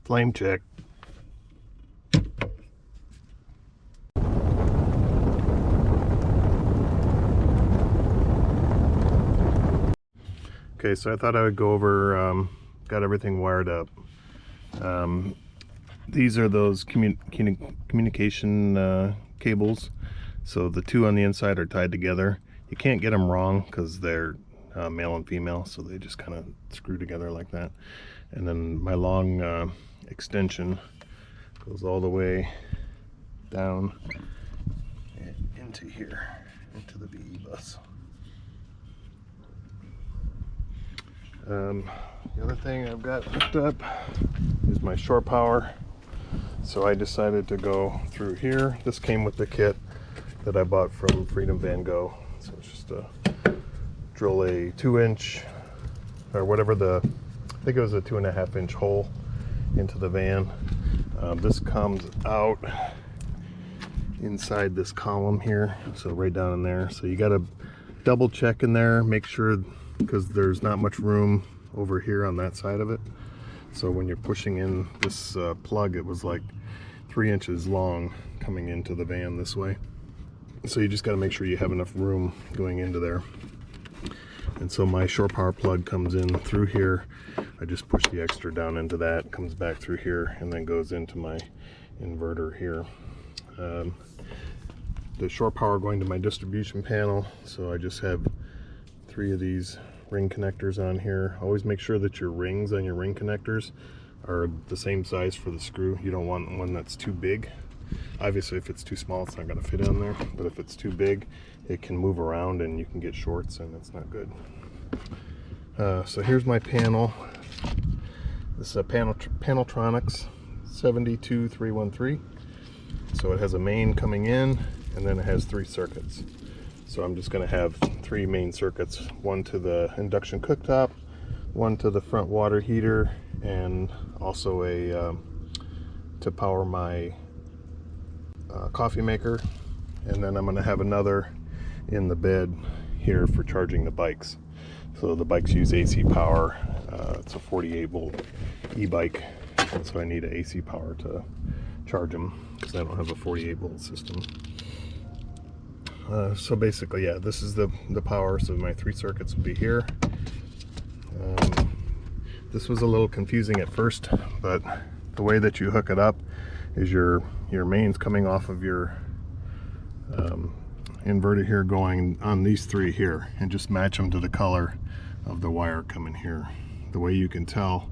Flame check. Okay, so I thought I would go over, got everything wired up. These are those communication cables. So the two on the inside are tied together. You can't get them wrong because they're male and female, so they just kind of screw together like that. And then my long extension goes all the way down and into here, into the VE bus. The other thing I've got hooked up is my shore power. So I decided to go through here. This came with the kit that I bought from FreedomVanGo. So it's just a drill a 2-inch or whatever I think it was a 2.5-inch hole into the van. This comes out inside this column here, so right down in there. So you got to double check in there, make sure, because there's not much room over here on that side of it. So when you're pushing in this plug, it was like 3 inches long coming into the van this way. So you just got to make sure you have enough room going into there. And so my shore power plug comes in through here. I just push the extra down into that, comes back through here, and then goes into my inverter here. The shore power going to my distribution panel, so I just have 3 of these ring connectors on here. Always make sure that your rings on your ring connectors are the same size for the screw. You don't want one that's too big. Obviously if it's too small, it's not going to fit in there, but if it's too big, it can move around and you can get shorts, and it's not good. So here's my panel. This is a Paneltronics 72313. So it has a main coming in, and then it has 3 circuits. So I'm just going to have 3 main circuits, one to the induction cooktop, one to the front water heater, and also a to power my coffee maker. And then I'm going to have another in the bed here for charging the bikes. So the bikes use AC power. It's a 48-volt e-bike, so I need an AC power to charge them because I don't have a 48-volt system. So basically, yeah, this is the power. So my 3 circuits will be here. This was a little confusing at first, but the way that you hook it up is your main's coming off of your inverter here, going on these 3 here, and just match them to the color of the wire coming here. The way you can tell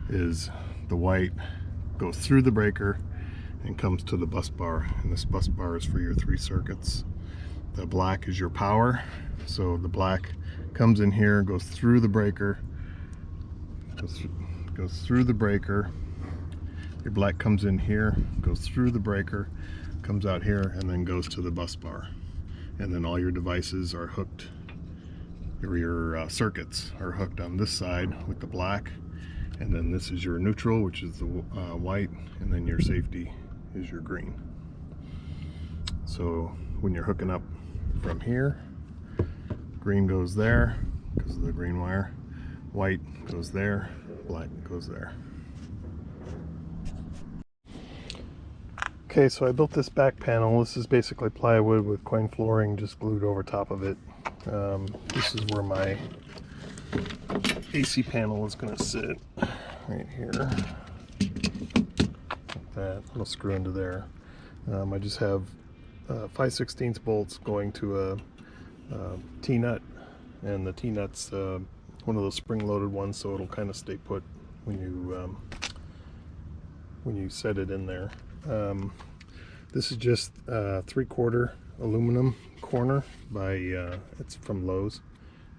is the white goes through the breaker and comes to the bus bar, and this bus bar is for your 3 circuits. The black is your power, so the black comes in here, goes through the breaker, goes through the breaker. Your black comes in here, goes through the breaker, comes out here, and then goes to the bus bar. And then all your devices are hooked, or your circuits are hooked on this side with the black, and then this is your neutral, which is the white, and then your safety is your green. So when you're hooking up from here, green goes there because of the green wire, white goes there, black goes there. Okay, so I built this back panel. This is basically plywood with coin flooring just glued over top of it. This is where my AC panel is going to sit, right here, like that. It'll screw into there. I just have 5/16 bolts going to a T-nut, and the T-nut's one of those spring-loaded ones, so it'll kind of stay put when you set it in there. This is just 3/4 aluminum corner by it's from Lowe's,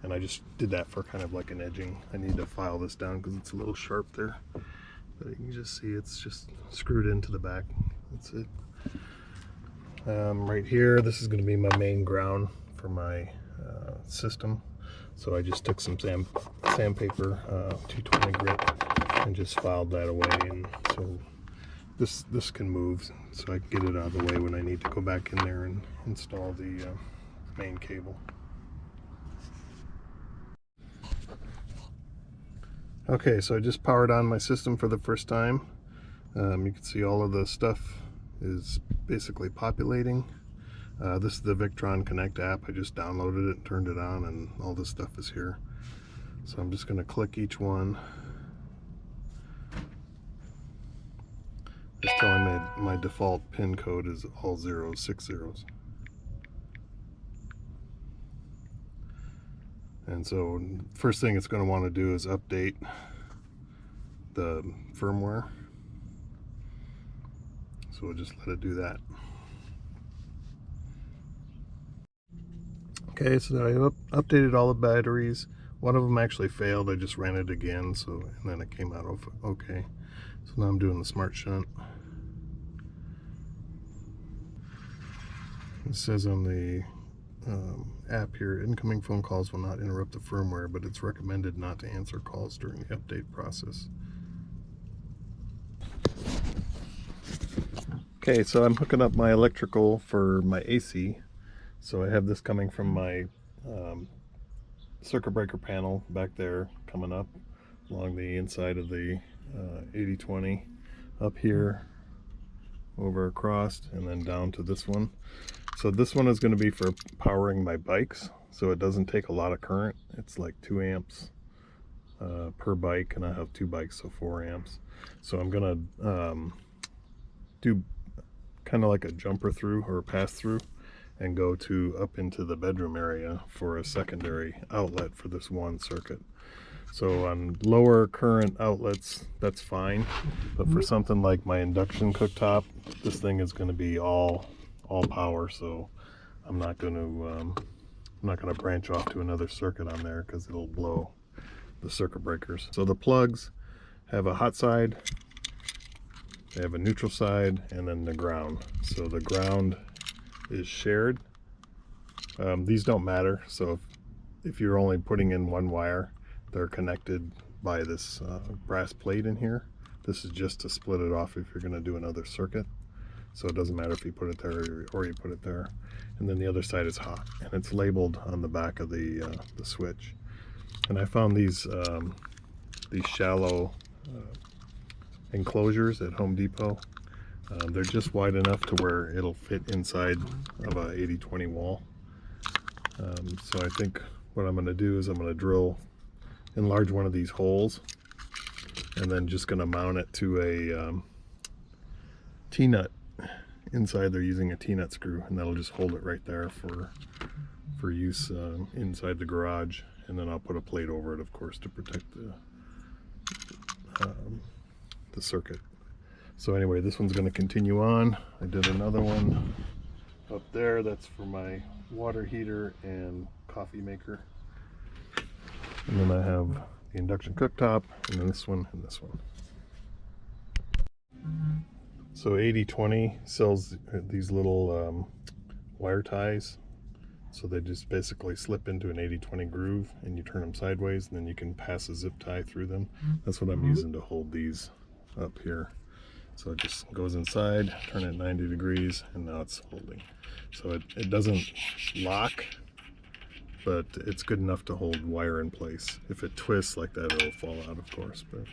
and I just did that for kind of like an edging. I need to file this down because it's a little sharp there, but you can just see it's just screwed into the back. That's it. Right here, this is going to be my main ground for my system. So I just took some sandpaper, 220 grit, and just filed that away, and so this can move, so I can get it out of the way when I need to go back in there and install the main cable. Okay, so I just powered on my system for the first time. You can see all of the stuff is basically populating. This is the Victron Connect app. I just downloaded it and turned it on, and all this stuff is here. So I'm just going to click each one. It's telling me my default pin code is all zeros, 6 zeros. And so first thing it's going to want to do is update the firmware. So we'll just let it do that. Okay, so I updated all the batteries. One of them actually failed. I just ran it again, and then it came out okay. So now I'm doing the smart shunt. It says on the app here, incoming phone calls will not interrupt the firmware, but it's recommended not to answer calls during the update process. Okay, so I'm hooking up my electrical for my AC. So I have this coming from my circuit breaker panel back there, coming up along the inside of the 8020, up here, over across, and then down to this one. So this one is going to be for powering my bikes, so it doesn't take a lot of current. It's like 2 amps per bike, and I have 2 bikes, so 4 amps. So I'm going to do kind of like a jumper through or a pass through, and go up into the bedroom area for a secondary outlet for this one circuit. So on lower current outlets, that's fine, but for something like my induction cooktop, this thing is going to be all power. So I'm not going to branch off to another circuit on there, because it'll blow the circuit breakers. So the plugs have a hot side, they have a neutral side, and then the ground. So the ground is shared. These don't matter, so if you're only putting in one wire, they're connected by this brass plate in here. This is just to split it off if you're going to do another circuit, so it doesn't matter if you put it there or you put it there. And then the other side is hot, and it's labeled on the back of the switch. And I found these shallow enclosures at Home Depot. They're just wide enough to where it'll fit inside of a 80/20 wall. So I think what I'm going to do is I'm going to enlarge one of these holes, and then just going to mount it to a T-nut inside. They're using a T-nut screw, and that'll just hold it right there for use inside the garage. And then I'll put a plate over it, of course, to protect the circuit. So anyway, this one's going to continue on. I did another one up there. That's for my water heater and coffee maker. And then I have the induction cooktop, and then this one and this one. So 80/20 sells these little wire ties. So they just basically slip into an 80/20 groove, and you turn them sideways, and then you can pass a zip tie through them. That's what I'm using to hold these up here. So it just goes inside, turn it 90 degrees, and now it's holding. So it doesn't lock, but it's good enough to hold wire in place. If it twists like that, it'll fall out, of course. But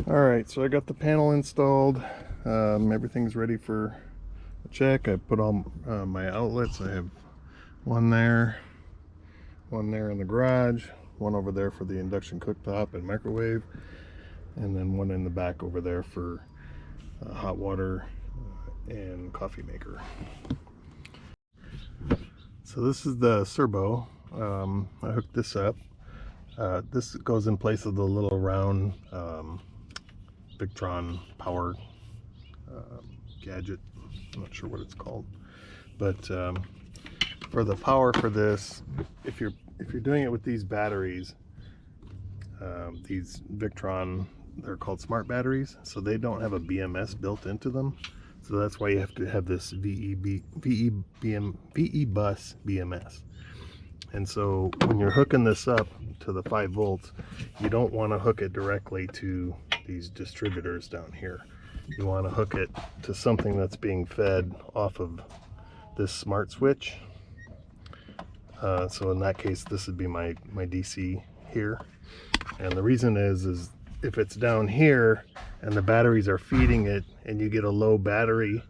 all right, so I got the panel installed. Everything's ready for a check. I put all my outlets. I have one there in the garage, one over there for the induction cooktop and microwave, and then one in the back over there for hot water and coffee maker. So this is the servo. I hooked this up. This goes in place of the little round Victron power gadget. I'm not sure what it's called, but for the power for this, if you're doing it with these batteries, these Victron, they're called smart batteries, so they don't have a BMS built into them. So that's why you have to have this VE bus BMS. And so when you're hooking this up to the 5 volts, you don't want to hook it directly to these distributors down here. You want to hook it to something that's being fed off of this smart switch. So in that case, this would be my DC here. And the reason is if it's down here and the batteries are feeding it and you get a low battery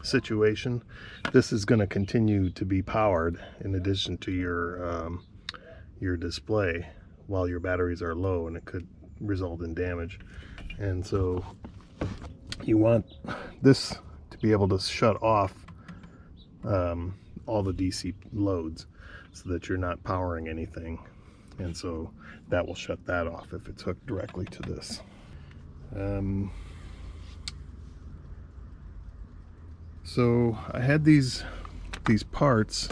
situation, this is going to continue to be powered in addition to your display while your batteries are low, and it could result in damage. And so you want this to be able to shut off all the DC loads so that you're not powering anything, and so that will shut that off if it's hooked directly to this. So I had these parts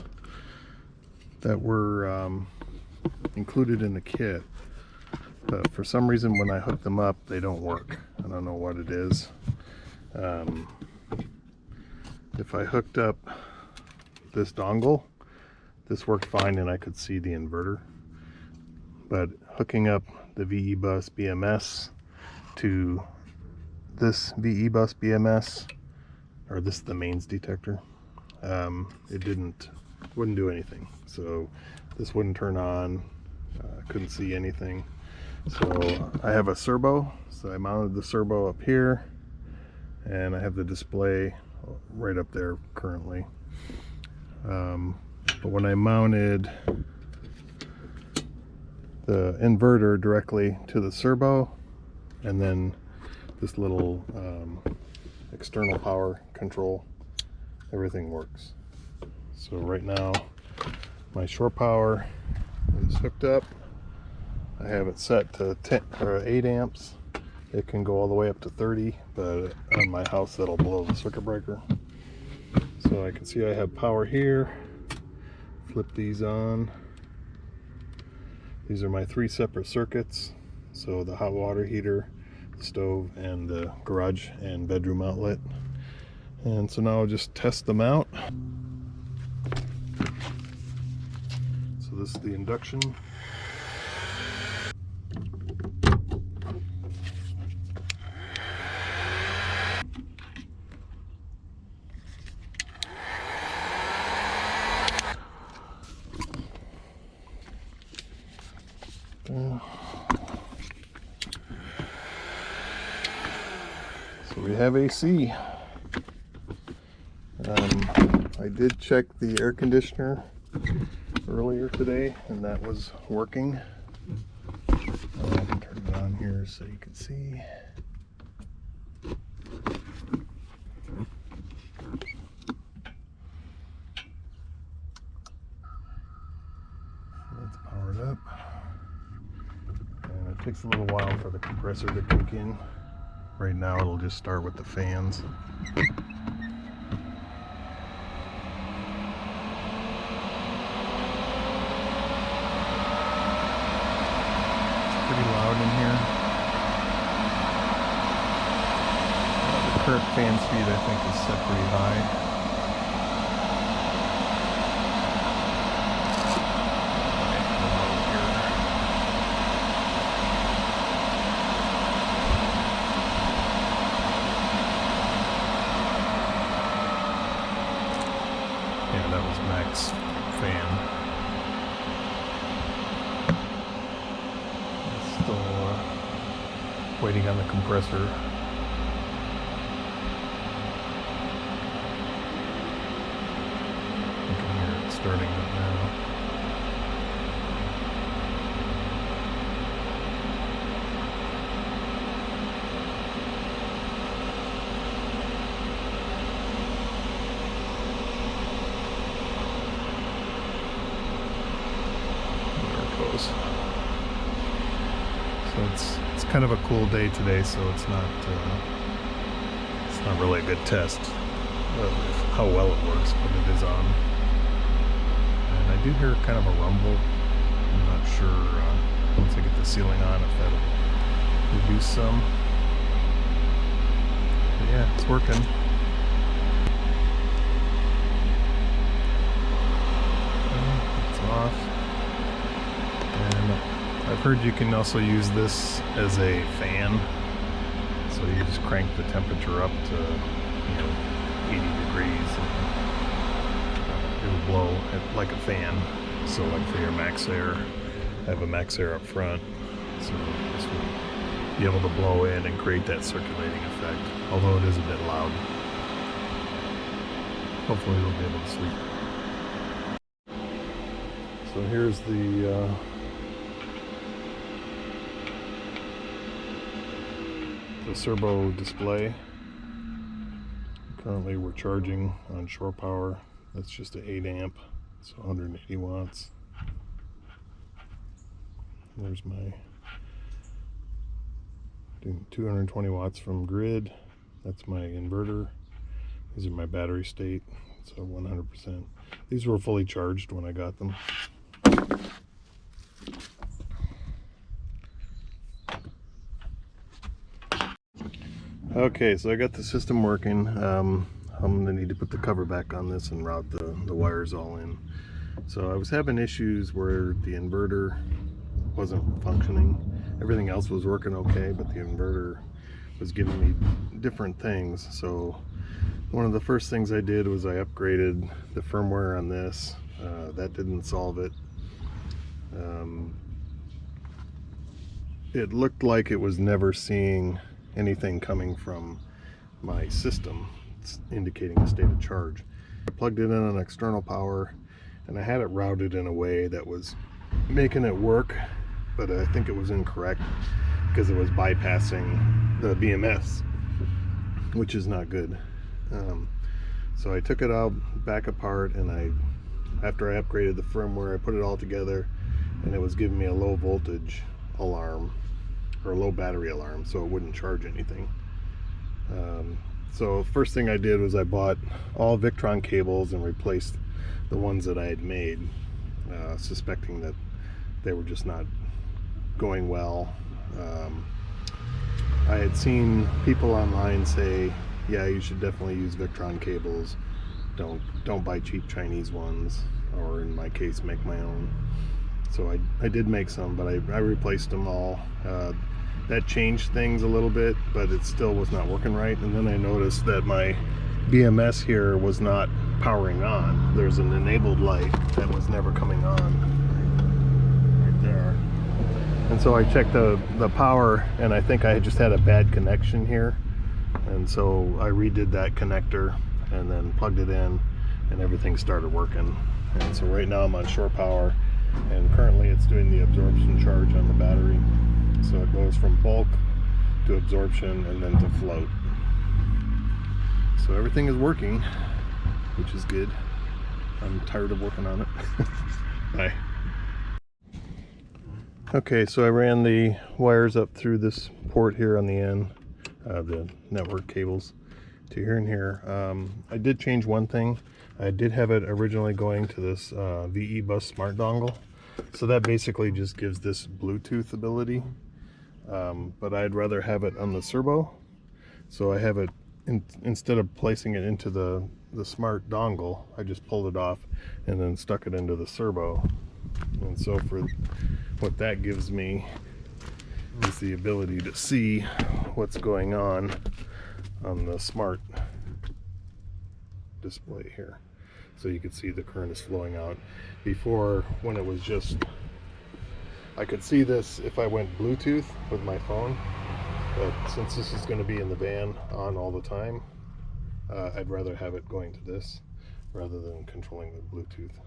that were included in the kit, but for some reason when I hook them up they don't work. I don't know what it is. If I hooked up this dongle, this worked fine and I could see the inverter, but hooking up the VE bus BMS to this VE bus BMS, or this is the mains detector, it wouldn't do anything. So this wouldn't turn on, couldn't see anything. So I have a servo, so I mounted the servo up here, and I have the display right up there currently. But when I mounted the inverter directly to the servo, and then this little external power control, everything works. So right now my shore power is hooked up. I have it set to 8 amps. It can go all the way up to 30, but on my house that'll blow the circuit breaker. So I can see I have power here. Flip these on. These are my 3 separate circuits. So the hot water heater, the stove, and the garage and bedroom outlet. And so now I'll just test them out. So this is the induction. So we have AC. I did check the air conditioner earlier today, and that was working. I can turn it on here so you can see. That's powered up. And it takes a little while for the compressor to kick in. Right now it'll just start with the fans. It's pretty loud in here. The current fan speed I think is set pretty high. Yeah, that was max fan. Still waiting on the compressor. You can hear it starting up now. So it's kind of a cool day today, so it's not really a good test of how well it works, but it is on. And I do hear kind of a rumble. I'm not sure once I get the ceiling on if that'll reduce some. But yeah, it's working. It's off. And I've heard you can also use this as a fan, so you just crank the temperature up to 80 degrees and it will blow like a fan, so like for your max air I have a max air up front, so this will be able to blow in and create that circulating effect, although it is a bit loud. Hopefully we'll be able to sleep. So here's the servo display. Currently we're charging on shore power. That's just an 8 amp, so 180 watts. There's my 220 watts from grid. That's my inverter. These are my battery state, so 100%. These were fully charged when I got them. Okay, so I got the system working. I'm gonna need to put the cover back on this and route the wires all in. So I was having issues where the inverter wasn't functioning. Everything else was working okay, but the inverter was giving me different things. So one of the first things I did was I upgraded the firmware on this. That didn't solve it. It looked like it was never seeing anything coming from my system. It's indicating a state of charge. I plugged it in on external power and I had it routed in a way that was making it work, but I think it was incorrect because it was bypassing the BMS, which is not good. So I took it out back apart, and after I upgraded the firmware, I put it all together, and it was giving me a low voltage alarm or a low battery alarm, so it wouldn't charge anything. So first thing I did was I bought all Victron cables and replaced the ones that I had made, suspecting that they were just not going well. I had seen people online say, yeah, you should definitely use Victron cables. Don't buy cheap Chinese ones, or in my case, make my own. So I did make some, but I replaced them all. That changed things a little bit, but it still was not working right. And then I noticed that my BMS here was not powering on. There's an enabled light that was never coming on right there. And so I checked the power, and I think I just had a bad connection here. And so I redid that connector and then plugged it in, and everything started working. And so right now I'm on shore power, and currently it's doing the absorption charge on the battery. So it goes from bulk to absorption and then to float. So everything is working, which is good. I'm tired of working on it. Bye. Okay, so I ran the wires up through this port here on the end, the network cables to here and here. I did change one thing. I did have it originally going to this VE Bus Smart Dongle. So that basically just gives this Bluetooth ability. But I'd rather have it on the servo. So I have it, instead of placing it into the smart dongle, I just pulled it off and then stuck it into the servo. And so for what that gives me is the ability to see what's going on the smart display here. So you can see the current is flowing out. Before, when it was just, I could see this if I went Bluetooth with my phone, but since this is going to be in the van on all the time, I'd rather have it going to this rather than controlling the Bluetooth.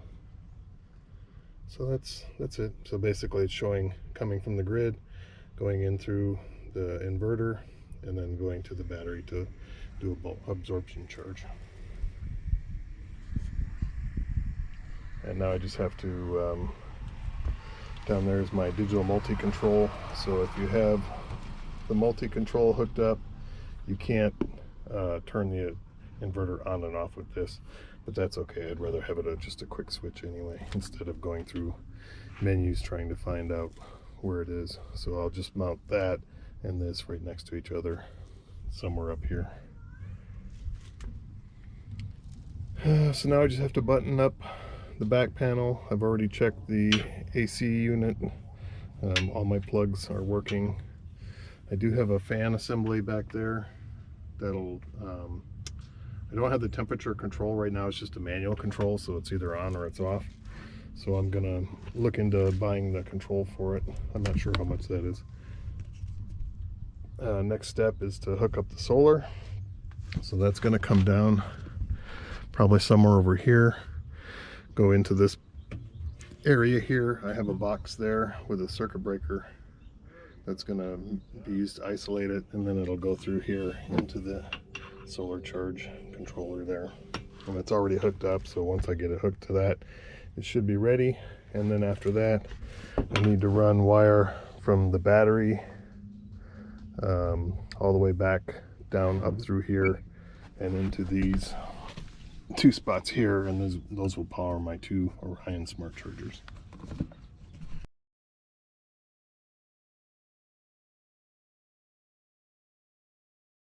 So that's it. So basically it's showing coming from the grid, going in through the inverter, and then going to the battery to do a absorption charge. And now I just have to, down there is my digital multi-control. So if you have the multi-control hooked up, you can't turn the inverter on and off with this, but that's okay. I'd rather have it just a quick switch anyway, instead of going through menus trying to find out where it is. So I'll just mount that and this right next to each other somewhere up here. So now I just have to button up the back panel. I've already checked the AC unit. All my plugs are working. I do have a fan assembly back there that'll I don't have the temperature control right now. It's just a manual control, so it's either on or it's off. So I'm gonna look into buying the control for it. I'm not sure how much that is. Next step is to hook up the solar. So that's gonna come down probably somewhere over here, go into this area here. I have a box there with a circuit breaker that's gonna be used to isolate it, and then it'll go through here into the solar charge controller there. And it's already hooked up, so once I get it hooked to that, it should be ready. And then after that, I need to run wire from the battery all the way back down up through here and into these two spots here, and those will power my two Orion smart chargers.